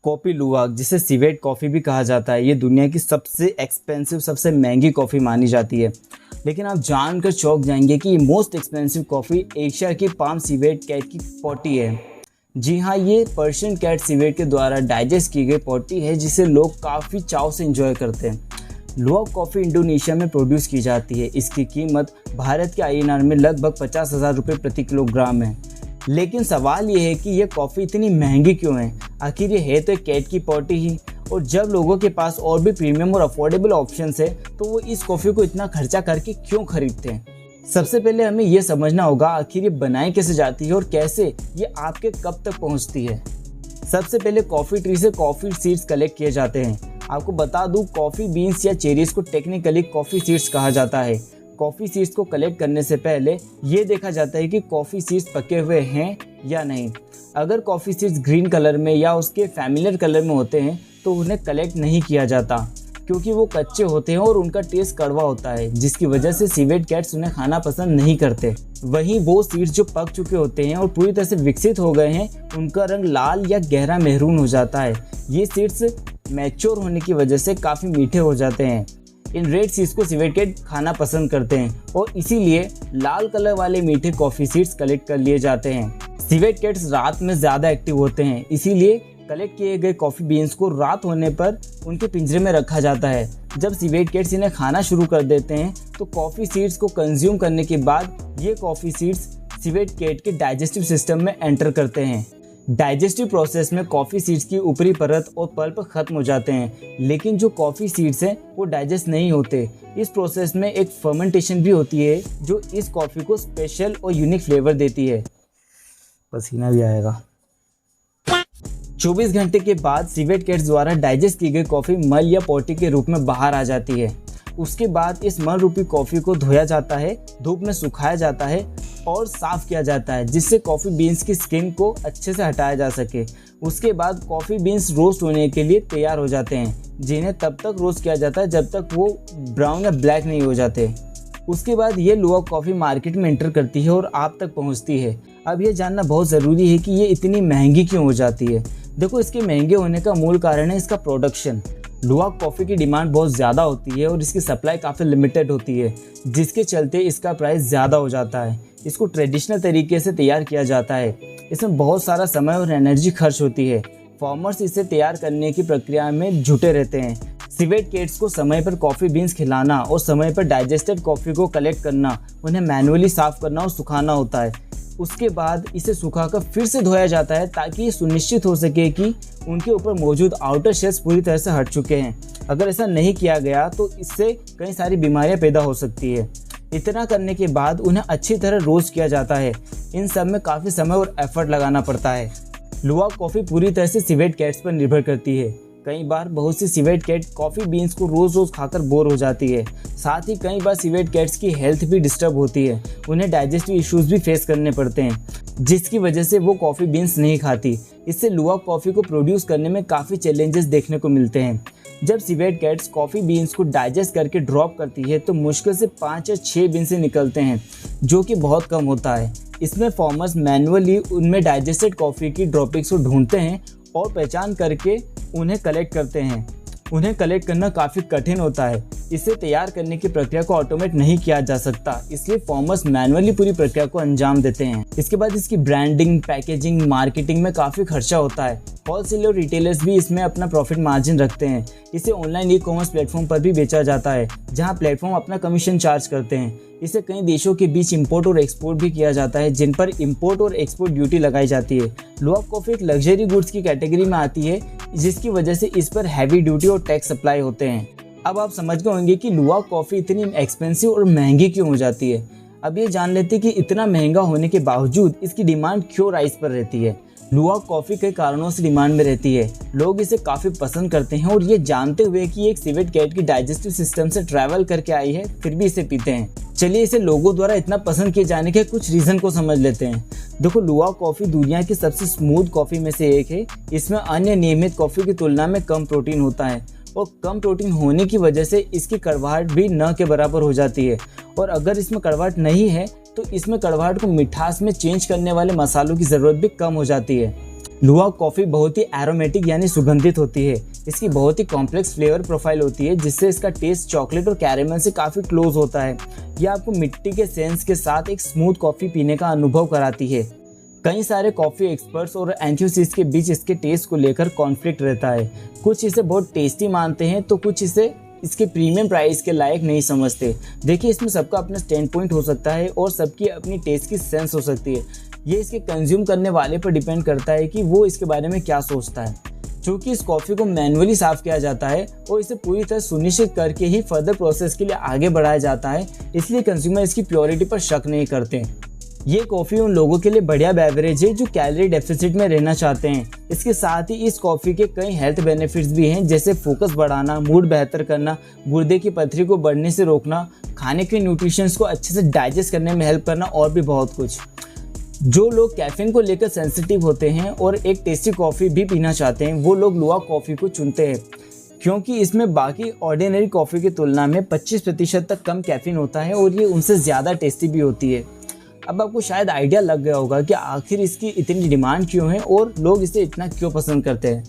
Coffee लुवाक, जिसे civet coffee भी कहा जाता है, ये दुनिया की सबसे एक्सपेंसिव, सबसे महंगी कॉफ़ी मानी जाती है। लेकिन आप जानकर चौंक जाएंगे कि ये मोस्ट एक्सपेंसिव कॉफ़ी एशिया की पाम सिवेट कैट की पॉटी है। जी हाँ, ये पर्शियन कैट सिवेट के द्वारा डाइजेस्ट की गई पॉटी है, जिसे लोग काफ़ी चाव से इंजॉय करते हैं। लुवाक कॉफ़ी इंडोनेशिया में प्रोड्यूस की जाती है। इसकी कीमत भारत के INR में लगभग 50,000 रुपये प्रति किलोग्राम है। लेकिन सवाल ये है कि ये कॉफ़ी इतनी महंगी क्यों है? आखिर ये है तो एक कैट की पॉटी ही, और जब लोगों के पास और भी प्रीमियम और अफोर्डेबल ऑप्शंस है तो वो इस कॉफ़ी को इतना खर्चा करके क्यों खरीदते हैं। सबसे पहले हमें ये समझना होगा आखिर ये बनाई कैसे जाती है और कैसे ये आपके कप तक पहुंचती है। सबसे पहले कॉफ़ी ट्री से कॉफ़ी सीड्स कलेक्ट किए जाते हैं। आपको बता दूं, कॉफ़ी बीन्स या चेरीज को टेक्निकली कॉफ़ी सीड्स कहा जाता है। कॉफ़ी सीड्स को कलेक्ट करने से पहले ये देखा जाता है कि कॉफ़ी सीड्स पके हुए हैं या नहीं। अगर कॉफ़ी सीड्स ग्रीन कलर में या उसके फैमिलियर कलर में होते हैं तो उन्हें कलेक्ट नहीं किया जाता, क्योंकि वो कच्चे होते हैं और उनका टेस्ट कड़वा होता है, जिसकी वजह से सिवेट कैट्स उन्हें खाना पसंद नहीं करते। वहीं वो सीड्स जो पक चुके होते हैं और पूरी तरह से विकसित हो गए हैं, उनका रंग लाल या गहरा मेहरून हो जाता है। ये सीड्स मैच्योर होने की वजह से काफ़ी मीठे हो जाते हैं। इन रेड सीड्स को सिवेट कैट खाना पसंद करते हैं और इसीलिए लाल कलर वाले मीठे कॉफ़ी सीड्स कलेक्ट कर लिए जाते हैं। सिवेट कैट्स रात में ज़्यादा एक्टिव होते हैं, इसीलिए कलेक्ट किए गए कॉफ़ी बीन्स को रात होने पर उनके पिंजरे में रखा जाता है। जब सिवेट कैट्स इन्हें खाना शुरू कर देते हैं तो कॉफ़ी सीड्स को कंज्यूम करने के बाद ये कॉफ़ी सीड्स सिवेट कैट के डाइजेस्टिव सिस्टम में एंटर करते हैं। डाइजेस्टिव प्रोसेस में कॉफ़ी सीड्स की ऊपरी परत और पल्प खत्म हो जाते हैं, लेकिन जो कॉफ़ी सीड्स हैं वो डाइजेस्ट नहीं होते। इस प्रोसेस में एक फर्मेंटेशन भी होती है जो इस कॉफ़ी को स्पेशल और यूनिक फ्लेवर देती है। पसीना भी आएगा। 24 घंटे के बाद सिवेट कैट्स द्वारा डाइजेस्ट की गई कॉफ़ी मल या पॉटी के रूप में बाहर आ जाती है। उसके बाद इस मल रूपी कॉफ़ी को धोया जाता है, धूप में सुखाया जाता है और साफ़ किया जाता है, जिससे कॉफ़ी बीन्स की स्किन को अच्छे से हटाया जा सके। उसके बाद कॉफ़ी बीन्स रोस्ट होने के लिए तैयार हो जाते हैं, जिन्हें तब तक रोस्ट किया जाता है जब तक वो ब्राउन या ब्लैक नहीं हो जाते। उसके बाद ये लुवाक कॉफ़ी मार्केट में एंटर करती है और आप तक पहुंचती है। अब ये जानना बहुत ज़रूरी है कि ये इतनी महंगी क्यों हो जाती है। देखो, इसके महंगे होने का मूल कारण है इसका प्रोडक्शन। लुवाक कॉफ़ी की डिमांड बहुत ज़्यादा होती है और इसकी सप्लाई काफ़ी लिमिटेड होती है, जिसके चलते इसका प्राइस ज़्यादा हो जाता है। इसको ट्रेडिशनल तरीके से तैयार किया जाता है, इसमें बहुत सारा समय और एनर्जी खर्च होती है। फार्मर्स इसे तैयार करने की प्रक्रिया में जुटे रहते हैं। सिवेट कैट्स को समय पर कॉफ़ी बीन्स खिलाना और समय पर डाइजेस्टेड कॉफ़ी को कलेक्ट करना, उन्हें मैनुअली साफ़ करना और सुखाना होता है। उसके बाद इसे सुखाकर फिर से धोया जाता है ताकि ये सुनिश्चित हो सके कि उनके ऊपर मौजूद आउटर शेल्स पूरी तरह से हट चुके हैं। अगर ऐसा नहीं किया गया तो इससे कई सारी बीमारियां पैदा हो सकती है। इतना करने के बाद उन्हें अच्छी तरह रोस्ट किया जाता है। इन सब में काफ़ी समय और एफर्ट लगाना पड़ता है। लुवाक कॉफ़ी पूरी तरह से सिवेट कैट्स पर निर्भर करती है। कई बार बहुत सी सिवेट कैट कॉफ़ी बीन्स को रोज़ रोज़ खाकर बोर हो जाती है। साथ ही कई बार सिवेट कैट्स की हेल्थ भी डिस्टर्ब होती है, उन्हें डाइजेस्टिव इश्यूज भी फेस करने पड़ते हैं, जिसकी वजह से वो कॉफ़ी बीन्स नहीं खाती। इससे लुवाक कॉफ़ी को प्रोड्यूस करने में काफ़ी चैलेंजेस देखने को मिलते हैं। जब सिवेट कैट्स कॉफ़ी बीन्स को डाइजेस्ट करके ड्रॉप करती है तो मुश्किल से 5 या 6 बीन्स से निकलते हैं, जो कि बहुत कम होता है। इसमें फार्मर्स मैनुअली उनमें डाइजेस्टेड कॉफ़ी की ड्रॉपिंग्स को ढूंढते हैं और पहचान करके उन्हें कलेक्ट करते हैं। उन्हें कलेक्ट करना काफ़ी कठिन होता है। इसे तैयार करने की प्रक्रिया को ऑटोमेट नहीं किया जा सकता, इसलिए फार्मर्स मैनुअली पूरी प्रक्रिया को अंजाम देते हैं। इसके बाद इसकी ब्रांडिंग, पैकेजिंग, मार्केटिंग में काफ़ी खर्चा होता है। होलसेलर और रिटेलर्स भी इसमें अपना प्रॉफिट मार्जिन रखते हैं। इसे ऑनलाइन ई-कॉमर्स प्लेटफॉर्म पर भी बेचा जाता है, जहां प्लेटफॉर्म अपना कमीशन चार्ज करते हैं। इसे कई देशों के बीच इंपोर्ट और एक्सपोर्ट भी किया जाता है, जिन पर इंपोर्ट और एक्सपोर्ट ड्यूटी लगाई जाती है। लुवाक कॉफ़ी एक लग्जरी गुड्स की कैटेगरी में आती है, जिसकी वजह से इस पर हैवी ड्यूटी और टैक्स अप्लाई होते हैं। अब आप समझ गए होंगे कि लुवाक कॉफ़ी इतनी एक्सपेंसिव और महंगी क्यों हो जाती है। अब ये जान लेते हैं कि इतना महंगा होने के बावजूद इसकी डिमांड क्यों राइज पर रहती है। लुवाक कॉफ़ी कई कारणों से डिमांड में रहती है। लोग इसे काफ़ी पसंद करते हैं और ये जानते हुए कि एक सिवेट कैट की डाइजेस्टिव सिस्टम से ट्रैवल करके आई है, फिर भी इसे पीते हैं। चलिए इसे लोगों द्वारा इतना पसंद किए जाने के कुछ रीज़न को समझ लेते हैं। देखो, लुवाक कॉफ़ी दुनिया की सबसे स्मूथ कॉफ़ी में से एक है। इसमें अन्य नियमित कॉफ़ी की तुलना में कम प्रोटीन होता है और कम प्रोटीन होने की वजह से इसकी कड़वाहट भी न के बराबर हो जाती है। और अगर इसमें कड़वाहट नहीं है तो इसमें कड़वाहट को मिठास में चेंज करने वाले मसालों की ज़रूरत भी कम हो जाती है। लुवाक कॉफ़ी बहुत ही एरोमेटिक यानी सुगंधित होती है। इसकी बहुत ही कॉम्प्लेक्स फ्लेवर प्रोफाइल होती है, जिससे इसका टेस्ट चॉकलेट और कैरेमल से काफ़ी क्लोज होता है। यह आपको मिट्टी के सेंस के साथ एक स्मूथ कॉफ़ी पीने का अनुभव कराती है। कई सारे कॉफ़ी एक्सपर्ट्स और एंथुसिस्ट के बीच इसके टेस्ट को लेकर कॉन्फ्लिक्ट रहता है। कुछ इसे बहुत टेस्टी मानते हैं तो कुछ इसे इसके प्रीमियम प्राइस के लायक नहीं समझते। देखिए, इसमें सबका अपना स्टैंड पॉइंट हो सकता है और सबकी अपनी टेस्ट की सेंस हो सकती है। ये इसके कंज्यूम करने वाले पर डिपेंड करता है कि वो इसके बारे में क्या सोचता है। चूँकि इस कॉफ़ी को मैनुअली साफ़ किया जाता है और इसे पूरी तरह सुनिश्चित करके ही फर्दर प्रोसेस के लिए आगे बढ़ाया जाता है, इसलिए कंज्यूमर इसकी प्योरिटी पर शक नहीं करते। ये कॉफ़ी उन लोगों के लिए बढ़िया बेवरेज है जो कैलोरी डेफिसिट में रहना चाहते हैं। इसके साथ ही इस कॉफ़ी के कई हेल्थ बेनिफिट्स भी हैं, जैसे फोकस बढ़ाना, मूड बेहतर करना, गुर्दे की पथरी को बढ़ने से रोकना, खाने के न्यूट्रिशंस को अच्छे से डाइजेस्ट करने में हेल्प करना और भी बहुत कुछ। जो लोग कैफीन को लेकर सेंसिटिव होते हैं और एक टेस्टी कॉफ़ी भी पीना चाहते हैं, वो लोग लुवाक कॉफ़ी को चुनते हैं, क्योंकि इसमें बाकी ऑर्डिनरी कॉफ़ी की तुलना में 25% तक कम कैफीन होता है और ये उनसे ज़्यादा टेस्टी भी होती है। अब आपको शायद आइडिया लग गया होगा कि आखिर इसकी इतनी डिमांड क्यों है और लोग इसे इतना क्यों पसंद करते हैं।